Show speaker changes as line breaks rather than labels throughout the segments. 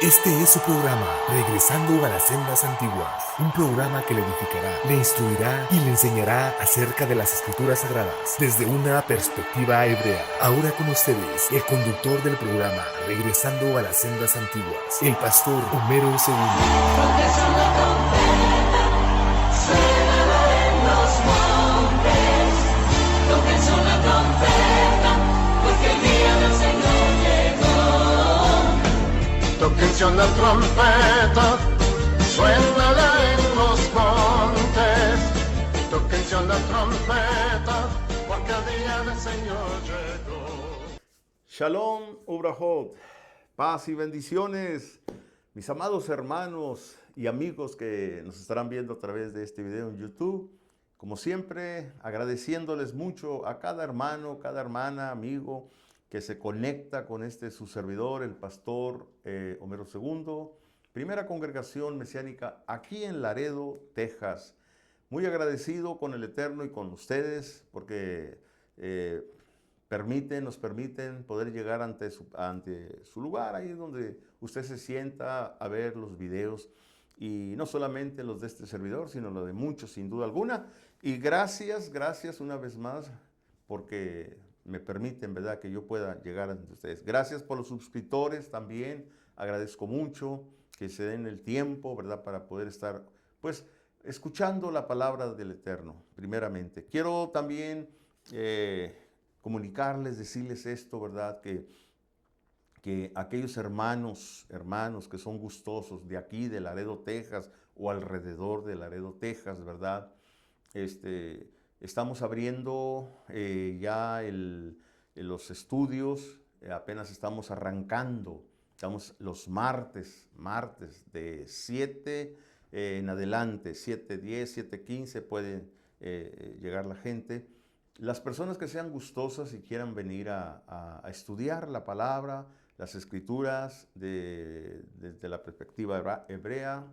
Este es su programa, Regresando a las Sendas Antiguas, un programa que le edificará, le instruirá y le enseñará acerca de las Escrituras Sagradas desde una perspectiva hebrea. Ahora con ustedes, el conductor del programa, Regresando a las Sendas Antiguas, el pastor Homero Segundo.
Tóquense una trompeta, suénala en los montes. Tóquense una trompeta, porque el día del Señor llegó.
Shalom, Ubrahot, paz y bendiciones, mis amados hermanos y amigos que nos estarán viendo a través de este video en YouTube. Como siempre, agradeciéndoles mucho a cada hermano, cada hermana, amigo, que se conecta con su servidor, el pastor Homero Segundo, primera congregación mesiánica aquí en Laredo, Texas. Muy agradecido con el Eterno y con ustedes porque nos permiten poder llegar ante su lugar, ahí donde usted se sienta a ver los videos, y no solamente los de este servidor, sino los de muchos, sin duda alguna. Y gracias una vez más, porque me permiten, ¿verdad?, que yo pueda llegar ante ustedes. Gracias por los suscriptores también, agradezco mucho que se den el tiempo, ¿verdad?, para poder estar, pues, escuchando la palabra del Eterno, primeramente. Quiero también comunicarles, decirles esto, ¿verdad?, que aquellos hermanos que son gustosos de aquí, de Laredo, Texas, o alrededor de Laredo, Texas, ¿verdad?, estamos abriendo ya los estudios, apenas estamos arrancando. Estamos los martes de 7 en adelante, 7:10, 7:15 puede llegar la gente. Las personas que sean gustosas y quieran venir a estudiar la palabra, las escrituras desde la perspectiva hebrea,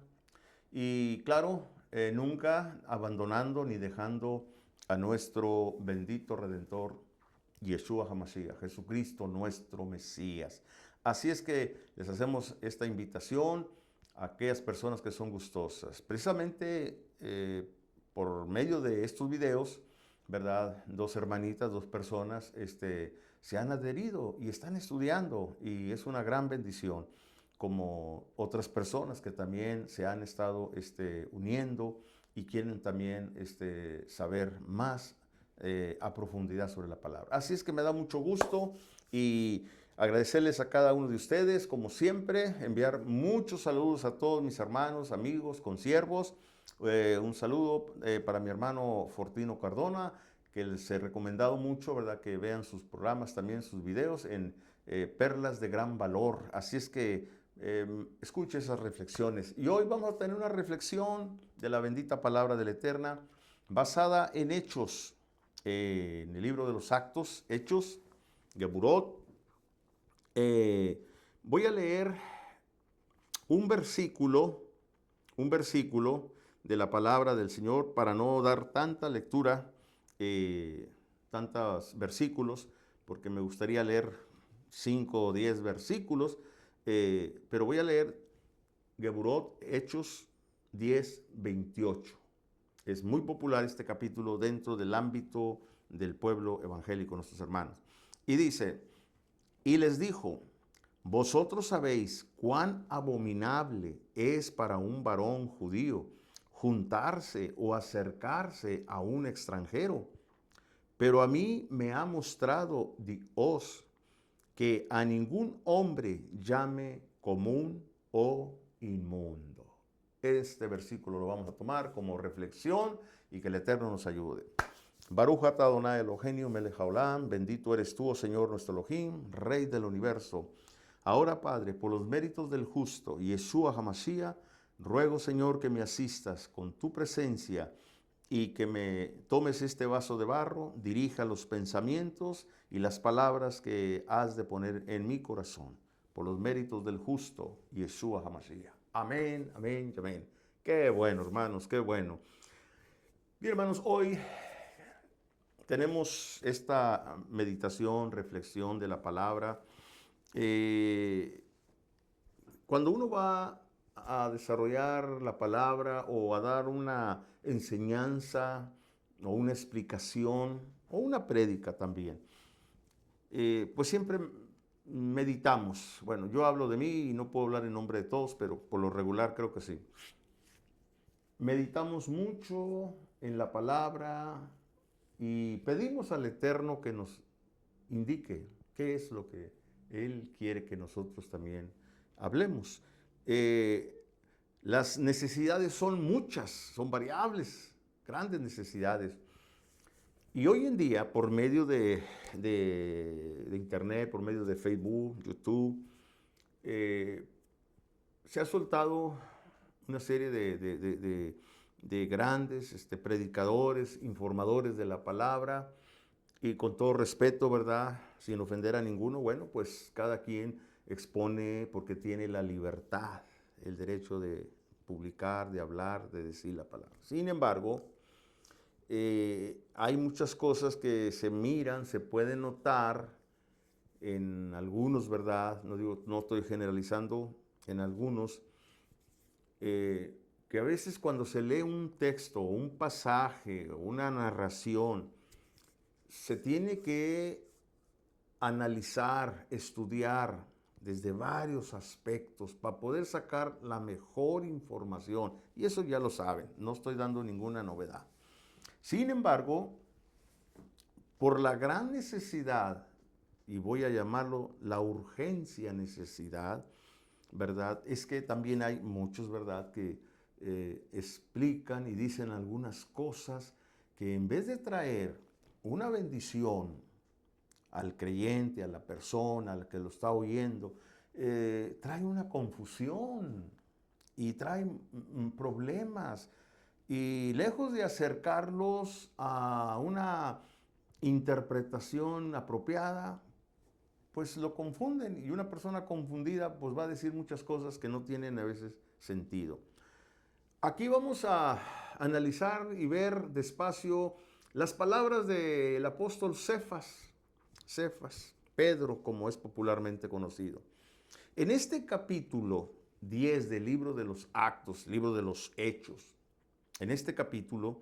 y claro, nunca abandonando ni dejando a nuestro bendito Redentor, Yeshua HaMashiach, Jesucristo nuestro Mesías. Así es que les hacemos esta invitación a aquellas personas que son gustosas. Precisamente por medio de estos videos, ¿verdad?, dos hermanitas, dos personas se han adherido y están estudiando, y es una gran bendición, como otras personas que también se han estado uniendo y quieren también saber más a profundidad sobre la palabra. Así es que me da mucho gusto y agradecerles a cada uno de ustedes, como siempre, enviar muchos saludos a todos mis hermanos, amigos, consiervos. Un saludo para mi hermano Fortino Cardona, que les he recomendado mucho, ¿verdad?, que vean sus programas, también sus videos en Perlas de Gran Valor. Así es que escuche esas reflexiones. Y hoy vamos a tener una reflexión de la bendita palabra del Eterna, basada en Hechos, en el libro de los Actos, Hechos, Geburot. Voy a leer un versículo de la palabra del Señor para no dar tanta lectura, tantos versículos, porque me gustaría leer 5 o 10 versículos, pero voy a leer Geburot, Hechos 10:28. Es muy popular este capítulo dentro del ámbito del pueblo evangélico, nuestros hermanos. Y dice: y les dijo: vosotros sabéis cuán abominable es para un varón judío juntarse o acercarse a un extranjero, pero a mí me ha mostrado Dios que a ningún hombre llame común o inmundo. Este versículo lo vamos a tomar como reflexión y que el Eterno nos ayude. Baruch atah Adonai Eloheinu melech haolam, bendito eres tú, oh Señor nuestro Elohim, Rey del universo. Ahora, Padre, por los méritos del justo Yeshua HaMashiach, ruego, Señor, que me asistas con tu presencia y que me tomes este vaso de barro, dirija los pensamientos y las palabras que has de poner en mi corazón, por los méritos del justo Yeshua HaMashiach. Amén, amén, amén. Qué bueno, hermanos, qué bueno. Bien, hermanos, hoy tenemos esta meditación, reflexión de la palabra. cuando uno va a desarrollar la palabra o a dar una enseñanza o una explicación o una prédica también, pues siempre meditamos. Bueno, yo hablo de mí y no puedo hablar en nombre de todos, pero por lo regular creo que sí. Meditamos mucho en la palabra y pedimos al Eterno que nos indique qué es lo que Él quiere que nosotros también hablemos. Las necesidades son muchas, son variables, grandes necesidades. Y hoy en día, por medio de Internet, por medio de Facebook, YouTube, se ha soltado una serie de grandes predicadores, informadores de la palabra, y con todo respeto, ¿verdad? Sin ofender a ninguno, bueno, pues cada quien expone porque tiene la libertad, el derecho de publicar, de hablar, de decir la palabra. Sin embargo, hay muchas cosas que se miran, se pueden notar en algunos, ¿verdad? No estoy generalizando, en algunos, que a veces cuando se lee un texto, un pasaje, una narración, se tiene que analizar, estudiar desde varios aspectos para poder sacar la mejor información. Y eso ya lo saben, no estoy dando ninguna novedad. Sin embargo, por la gran necesidad, y voy a llamarlo la urgencia necesidad, ¿verdad? Es que también hay muchos, ¿verdad?, que explican y dicen algunas cosas que en vez de traer una bendición al creyente, a la persona, al que lo está oyendo, trae una confusión y trae problemas. Y lejos de acercarlos a una interpretación apropiada, pues lo confunden. Y una persona confundida pues va a decir muchas cosas que no tienen a veces sentido. Aquí vamos a analizar y ver despacio las palabras del apóstol Cefas, Pedro, como es popularmente conocido. En este capítulo 10 del libro de los Actos, libro de los Hechos, en este capítulo,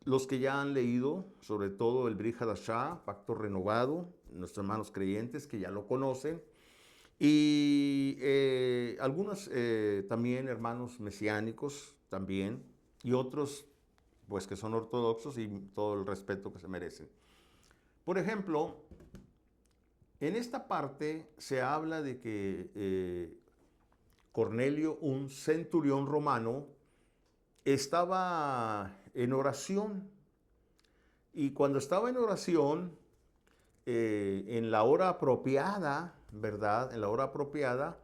los que ya han leído, sobre todo el Brit Hadashah, Pacto Renovado, nuestros hermanos creyentes que ya lo conocen, y algunos también hermanos mesiánicos también, y otros pues que son ortodoxos y todo el respeto que se merecen. Por ejemplo, en esta parte se habla de que Cornelio, un centurión romano, estaba en oración, y cuando estaba en oración, en la hora apropiada, ¿verdad? En la hora apropiada,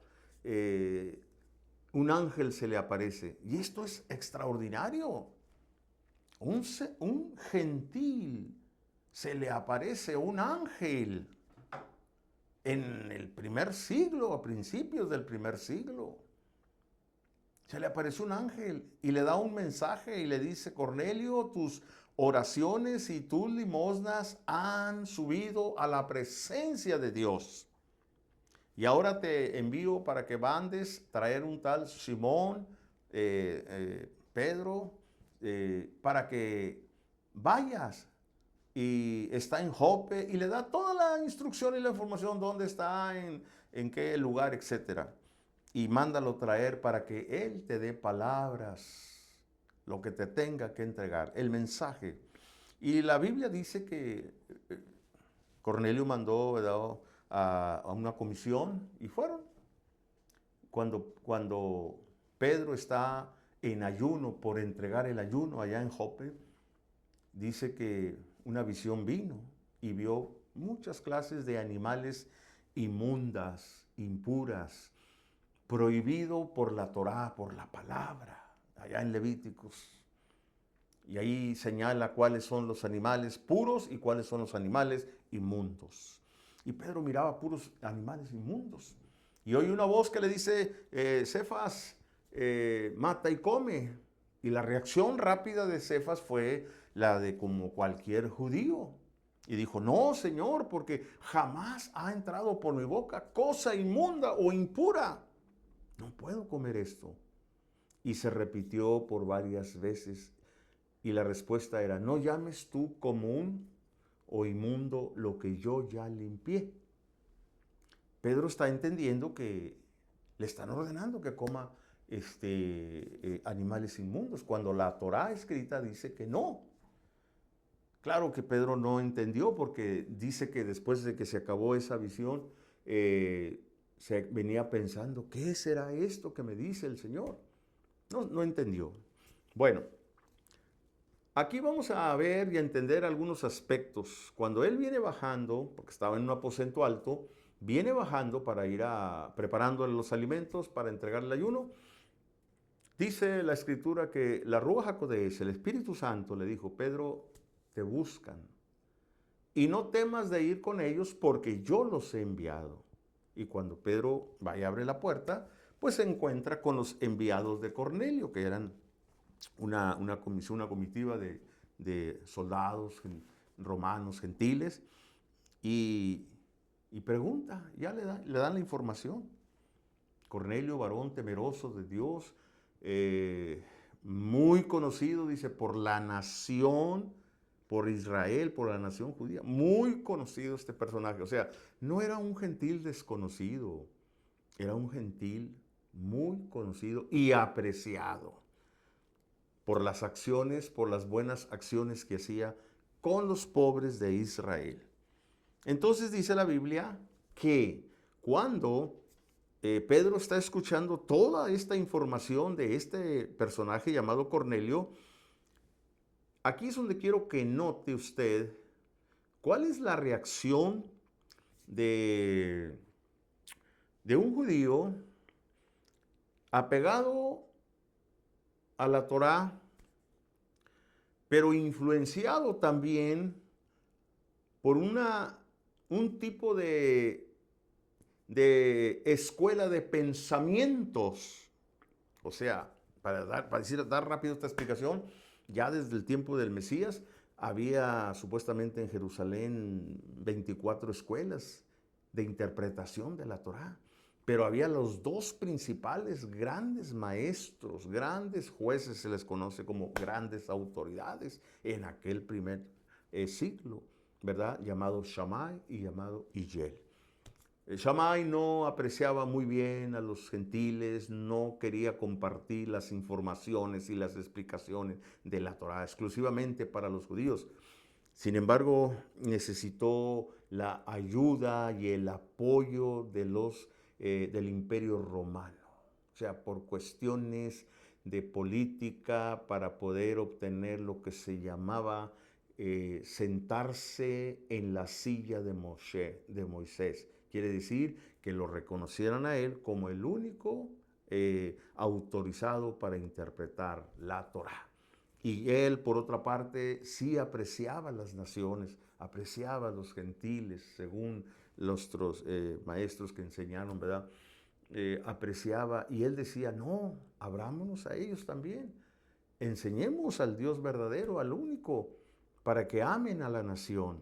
un ángel se le aparece. Y esto es extraordinario. Un gentil se le aparece un ángel en el primer siglo, a principios del primer siglo. Se le aparece un ángel y le da un mensaje y le dice: Cornelio, tus oraciones y tus limosnas han subido a la presencia de Dios. Y ahora te envío para que mandes traer un tal Simón, Pedro, para que vayas. Y está en Jope, y le da toda la instrucción y la información, dónde está, en qué lugar, etc. Y mándalo traer para que él te dé palabras, lo que te tenga que entregar, el mensaje. Y la Biblia dice que Cornelio mandó, ¿verdad?, a una comisión, y fueron. Cuando Pedro está en ayuno por entregar el ayuno allá en Jope, dice que una visión vino y vio muchas clases de animales inmundas, impuras, prohibido por la Torá, por la palabra, allá en Levíticos. Y ahí señala cuáles son los animales puros y cuáles son los animales inmundos. Y Pedro miraba puros animales inmundos. Y oye una voz que le dice: Cefas, mata y come. Y la reacción rápida de Cefas fue la de como cualquier judío. Y dijo: no, Señor, porque jamás ha entrado por mi boca cosa inmunda o impura. no puedo comer esto. Y se repitió por varias veces y la respuesta era, no llames tú común o inmundo lo que yo ya limpié. Pedro está entendiendo que le están ordenando que coma animales inmundos, cuando la Torá escrita dice que no. Claro que Pedro no entendió porque dice que después de que se acabó esa visión, se venía pensando, ¿qué será esto que me dice el Señor? No entendió. Bueno, aquí vamos a ver y a entender algunos aspectos. Cuando él viene bajando, porque estaba en un aposento alto, viene bajando para ir preparando los alimentos para entregar el ayuno. Dice la escritura que la Ruach HaKodesh, el Espíritu Santo, le dijo, Pedro, te buscan. Y no temas de ir con ellos porque yo los he enviado. Y cuando Pedro va y abre la puerta, pues se encuentra con los enviados de Cornelio, que eran una comitiva de soldados romanos, gentiles, y pregunta, ya le dan la información. Cornelio, varón temeroso de Dios, muy conocido, dice, por la nación, por Israel, por la nación judía. Muy conocido este personaje. O sea, no era un gentil desconocido, era un gentil muy conocido y apreciado por las acciones, por las buenas acciones que hacía con los pobres de Israel. Entonces dice la Biblia que cuando Pedro está escuchando toda esta información de este personaje llamado Cornelio, aquí es donde quiero que note usted cuál es la reacción de un judío apegado a la Torá, pero influenciado también por un tipo de escuela de pensamientos. O sea, para dar rápido esta explicación, ya desde el tiempo del Mesías había supuestamente en Jerusalén 24 escuelas de interpretación de la Torá. Pero había los dos principales grandes maestros, grandes jueces, se les conoce como grandes autoridades en aquel primer siglo, ¿verdad? Llamado Shammai y llamado Hillel. Shammai no apreciaba muy bien a los gentiles, no quería compartir las informaciones y las explicaciones de la Torá exclusivamente para los judíos. Sin embargo, necesitó la ayuda y el apoyo de del Imperio Romano. O sea, por cuestiones de política, para poder obtener lo que se llamaba sentarse en la silla de Moisés. Quiere decir que lo reconocieran a él como el único autorizado para interpretar la Torá. Y él, por otra parte, sí apreciaba las naciones, apreciaba a los gentiles, según los maestros que enseñaron, ¿verdad? Apreciaba, y él decía, no, abrámonos a ellos también. Enseñemos al Dios verdadero, al único, para que amen a la nación.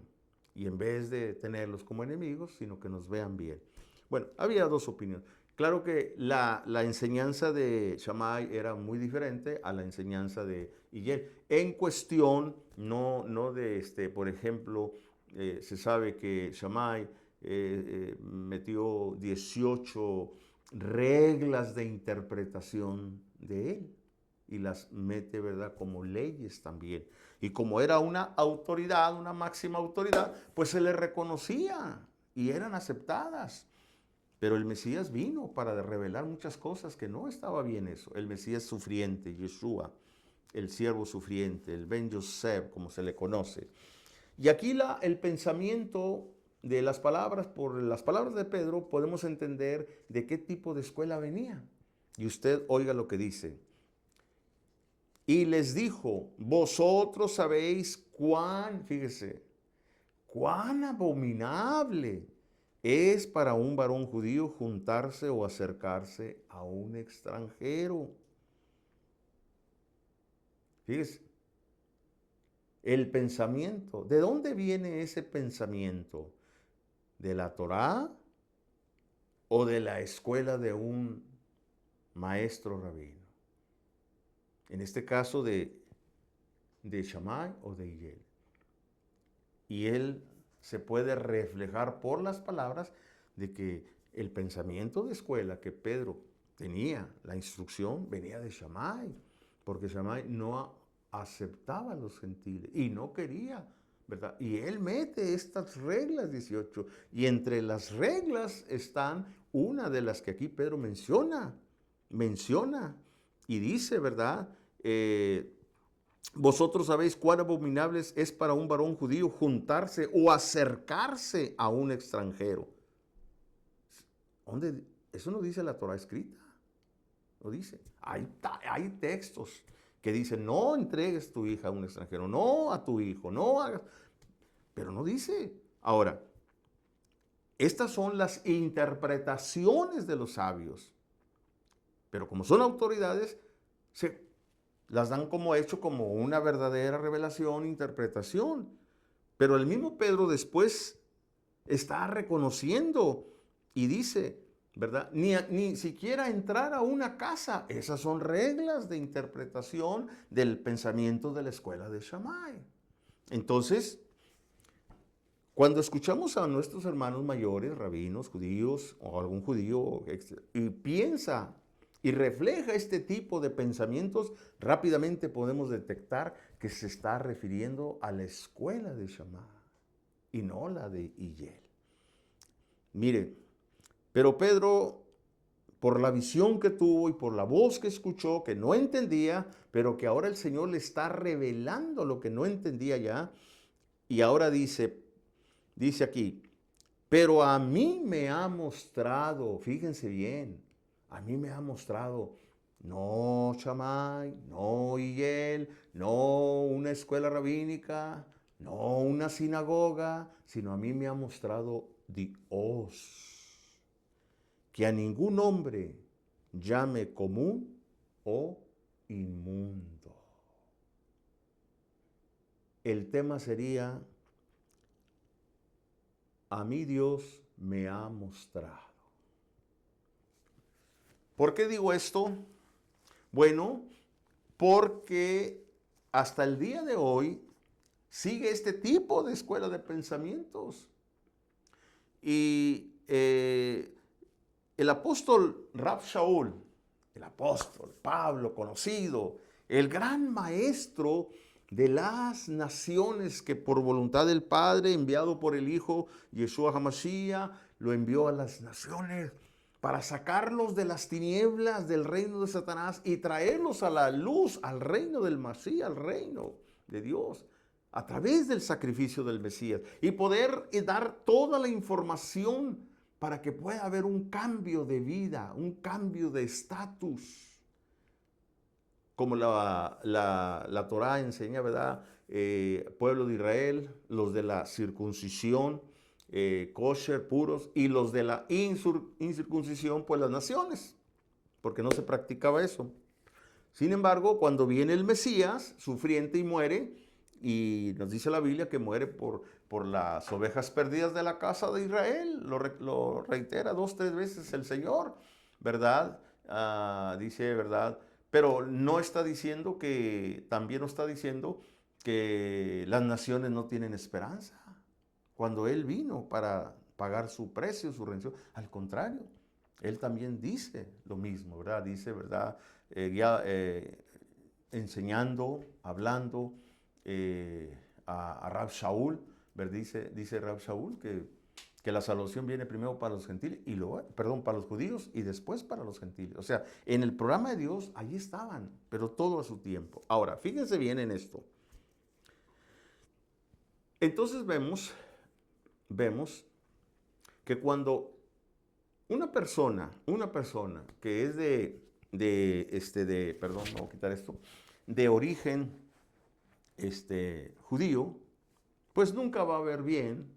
Y en vez de tenerlos como enemigos, sino que nos vean bien. Bueno, había dos opiniones. Claro que la enseñanza de Shammai era muy diferente a la enseñanza de Hillel. En cuestión, no de, por ejemplo, se sabe que Shammai metió 18 reglas de interpretación de él y las mete, ¿verdad?, como leyes también. Y como era una autoridad, una máxima autoridad, pues se le reconocía y eran aceptadas. Pero el Mesías vino para revelar muchas cosas que no estaba bien eso. El Mesías sufriente, Yeshua, el siervo sufriente, el Ben Yosef, como se le conoce. Y aquí el pensamiento de las palabras, por las palabras de Pedro, podemos entender de qué tipo de escuela venía. Y usted oiga lo que dice. Y les dijo, vosotros sabéis fíjese, cuán abominable es para un varón judío juntarse o acercarse a un extranjero. Fíjese, el pensamiento. ¿De dónde viene ese pensamiento? ¿De la Torá o de la escuela de un maestro rabino. En este caso de Shammai o de Hillel. Y él se puede reflejar por las palabras de que el pensamiento de escuela que Pedro tenía, la instrucción venía de Shammai, porque Shammai no aceptaba a los gentiles y no quería, ¿verdad? Y él mete estas reglas 18, y entre las reglas están una de las que aquí Pedro menciona, y dice, ¿verdad? Vosotros sabéis cuán abominable es para un varón judío juntarse o acercarse a un extranjero. ¿Dónde? Eso no dice la Torah escrita. Lo dice. Hay textos que dicen, no entregues tu hija a un extranjero, no a tu hijo, no hagas. Pero no dice. Ahora, estas son las interpretaciones de los sabios. Pero como son autoridades, las dan como hecho, como una verdadera revelación, interpretación. Pero el mismo Pedro después está reconociendo y dice, ¿verdad? Ni siquiera entrar a una casa. Esas son reglas de interpretación del pensamiento de la escuela de Shammai. Entonces, cuando escuchamos a nuestros hermanos mayores, rabinos, judíos o algún judío, y piensa y refleja este tipo de pensamientos, rápidamente podemos detectar que se está refiriendo a la escuela de Shammai y no la de Hillel. Mire, pero Pedro, por la visión que tuvo y por la voz que escuchó, que no entendía, pero que ahora el Señor le está revelando lo que no entendía ya, y ahora dice aquí, pero a mí me ha mostrado, fíjense bien, a mí me ha mostrado, no Shammai, no Hillel, no una escuela rabínica, no una sinagoga, sino a mí me ha mostrado Dios, que a ningún hombre llame común o inmundo. El tema sería, a mí Dios me ha mostrado. ¿Por qué digo esto? Bueno, porque hasta el día de hoy sigue este tipo de escuela de pensamientos. Y el apóstol Rab Shaul, el apóstol Pablo, conocido, el gran maestro de las naciones que por voluntad del Padre, enviado por el Hijo Yeshua HaMashiach, lo envió a las naciones para sacarlos de las tinieblas del reino de Satanás y traerlos a la luz, al reino del Mashiach, al reino de Dios, a través del sacrificio del Mesías, y poder dar toda la información para que pueda haber un cambio de vida, un cambio de estatus. Como la Torah enseña, ¿verdad? Pueblo de Israel, los de la circuncisión, kosher, puros, y los de la incircuncisión, pues las naciones, porque no se practicaba eso. Sin embargo, cuando viene el Mesías, sufriente, y muere, y nos dice la Biblia que muere por las ovejas perdidas de la casa de Israel, lo reitera 2, 3 veces el Señor, ¿verdad? Dice, ¿verdad? Pero no está diciendo que, también no está diciendo que las naciones no tienen esperanza. Cuando Él vino para pagar su precio, su redención, al contrario, Él también dice lo mismo, ¿verdad? Dice, ¿verdad? Enseñando, hablando a Rab Shaul, ¿verdad? Dice Rab Shaul que la salvación viene primero para los gentiles, para los judíos y después para los gentiles. O sea, en el programa de Dios, allí estaban, pero todo a su tiempo. Ahora, fíjense bien en esto. Entonces vemos que cuando una persona que es de origen judío, pues nunca va a ver bien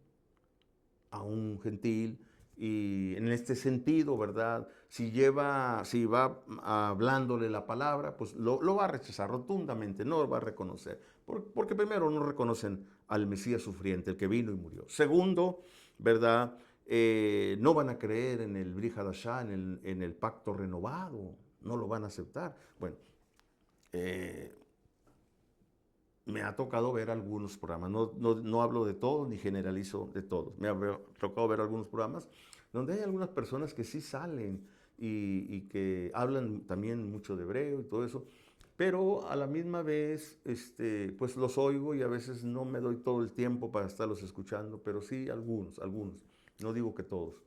a un gentil, y en este sentido, ¿verdad? Si va hablándole la palabra, pues lo va a rechazar rotundamente, no lo va a reconocer, porque primero no reconocen al Mesías sufriente, el que vino y murió. Segundo, ¿verdad? No van a creer en el Brit Hadashah, en el pacto renovado, no lo van a aceptar. Bueno, me ha tocado ver algunos programas, no hablo de todos ni generalizo de todos, me ha tocado ver algunos programas donde hay algunas personas que sí salen y que hablan también mucho de hebreo y todo eso, pero a la misma vez pues los oigo y a veces no me doy todo el tiempo para estarlos escuchando, pero sí algunos, no digo que todos,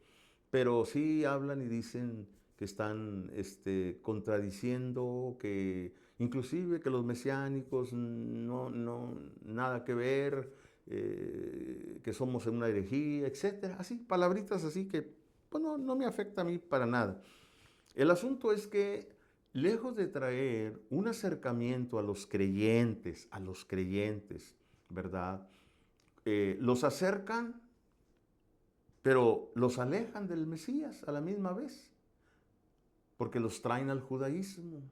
pero sí hablan y dicen que están contradiciendo, que inclusive que los mesiánicos nada que ver, que somos en una herejía, etcétera, así, palabritas así que pues no me afecta a mí para nada. El asunto es que lejos de traer un acercamiento a los creyentes, ¿verdad? Los acercan, pero los alejan del Mesías a la misma vez, porque los traen al judaísmo,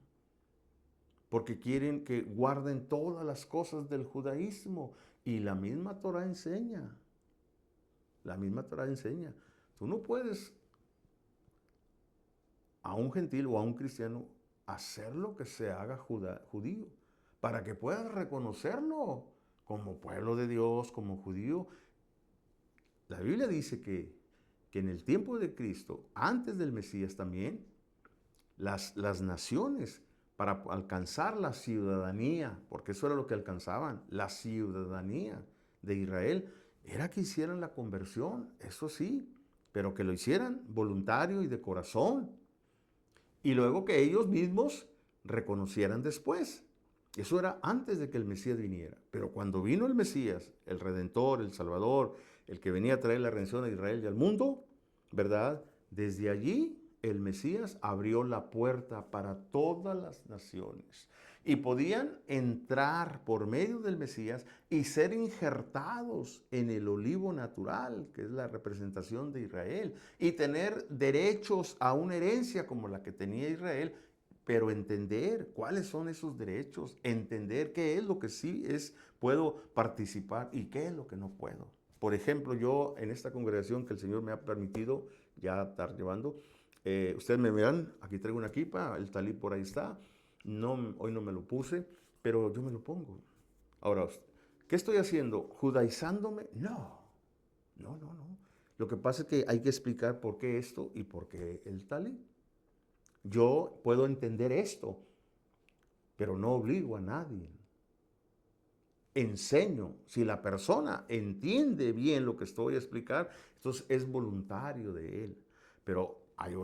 porque quieren que guarden todas las cosas del judaísmo. Y la misma Torah enseña, tú no puedes a un gentil o a un cristiano hacer lo que se haga judío, para que puedas reconocerlo como pueblo de Dios, como judío. La Biblia dice que en el tiempo de Cristo, antes del Mesías también, las naciones, para alcanzar la ciudadanía, porque eso era lo que alcanzaban, la ciudadanía de Israel, era que hicieran la conversión, eso sí, pero que lo hicieran voluntario y de corazón. Y luego que ellos mismos reconocieran después. Eso era antes de que el Mesías viniera. Pero cuando vino el Mesías, el Redentor, el Salvador, el que venía a traer la redención a Israel y al mundo, ¿verdad? Desde allí el Mesías abrió la puerta para todas las naciones. Y podían entrar por medio del Mesías y ser injertados en el olivo natural, que es la representación de Israel, y tener derechos a una herencia como la que tenía Israel, pero entender cuáles son esos derechos, entender qué es lo que sí puedo participar y qué es lo que no puedo. Por ejemplo, yo en esta congregación que el Señor me ha permitido ya estar llevando, ustedes me verán, aquí traigo una kipa, el talí por ahí está. Hoy no me lo puse, pero yo me lo pongo. Ahora, ¿qué estoy haciendo? ¿Judaizándome? No. Lo que pasa es que hay que explicar por qué esto y por qué el talí. Yo puedo entender esto, pero no obligo a nadie. Enseño. Si la persona entiende bien lo que estoy a explicar, entonces es voluntario de él. Pero hay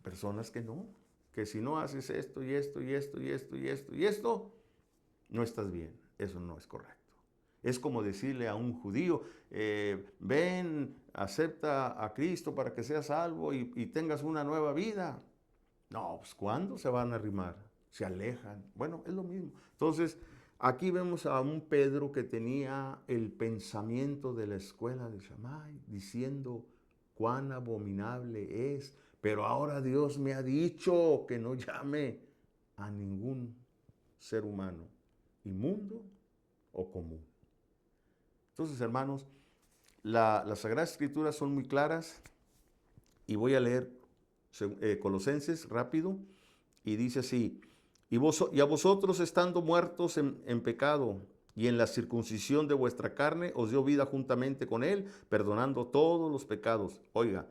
personas que no, que si no haces esto y esto y esto y esto y esto y esto, no estás bien. Eso no es correcto. Es como decirle a un judío, ven, acepta a Cristo para que seas salvo y tengas una nueva vida. No, pues ¿cuándo se van a arrimar? Se alejan. Bueno, es lo mismo. Entonces, aquí vemos a un Pedro que tenía el pensamiento de la escuela de Shammai, diciendo cuán abominable es. Pero ahora Dios me ha dicho que no llame a ningún ser humano, inmundo o común. Entonces, hermanos, las Sagradas Escrituras son muy claras y voy a leer Colosenses rápido y dice así, y a vosotros estando muertos en pecado y en la circuncisión de vuestra carne, os dio vida juntamente con él, perdonando todos los pecados. Oiga,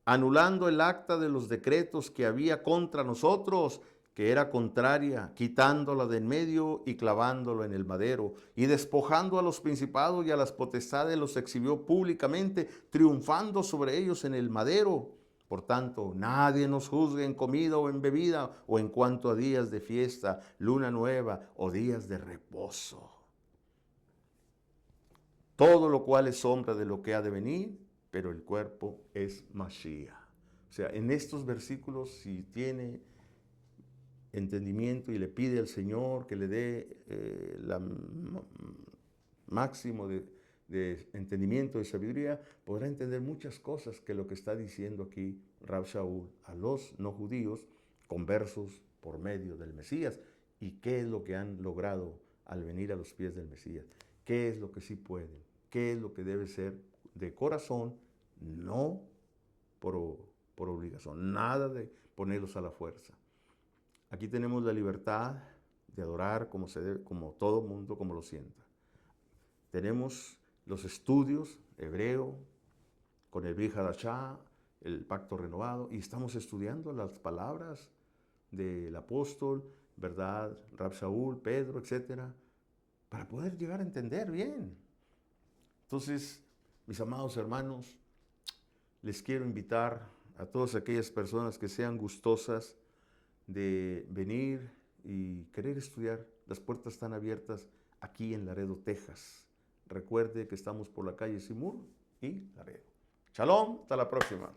anulando el acta de los decretos que había contra nosotros, que era contraria, quitándola de en medio y clavándolo en el madero, y despojando a los principados y a las potestades, los exhibió públicamente, triunfando sobre ellos en el madero. Por tanto, nadie nos juzgue en comida o en bebida, o en cuanto a días de fiesta, luna nueva o días de reposo. Todo lo cual es sombra de lo que ha de venir, pero el cuerpo es Mashiach. O sea, en estos versículos, si tiene entendimiento y le pide al Señor que le dé máximo de entendimiento, de sabiduría, podrá entender muchas cosas que lo que está diciendo aquí Rab Shaul a los no judíos conversos por medio del Mesías, y qué es lo que han logrado al venir a los pies del Mesías, qué es lo que sí pueden, qué es lo que debe ser de corazón, no por obligación, nada de ponerlos a la fuerza. Aquí tenemos la libertad de adorar como se debe, como todo mundo, como lo sienta. Tenemos los estudios, hebreo, con el Brit Hadashah, el pacto renovado, y estamos estudiando las palabras del apóstol, ¿verdad? Rab Shaul, Pedro, etcétera, para poder llegar a entender bien. Entonces, mis amados hermanos, les quiero invitar a todas aquellas personas que sean gustosas de venir y querer estudiar. Las puertas están abiertas aquí en Laredo, Texas. Recuerde que estamos por la calle Seymour y Laredo. Shalom, hasta la próxima.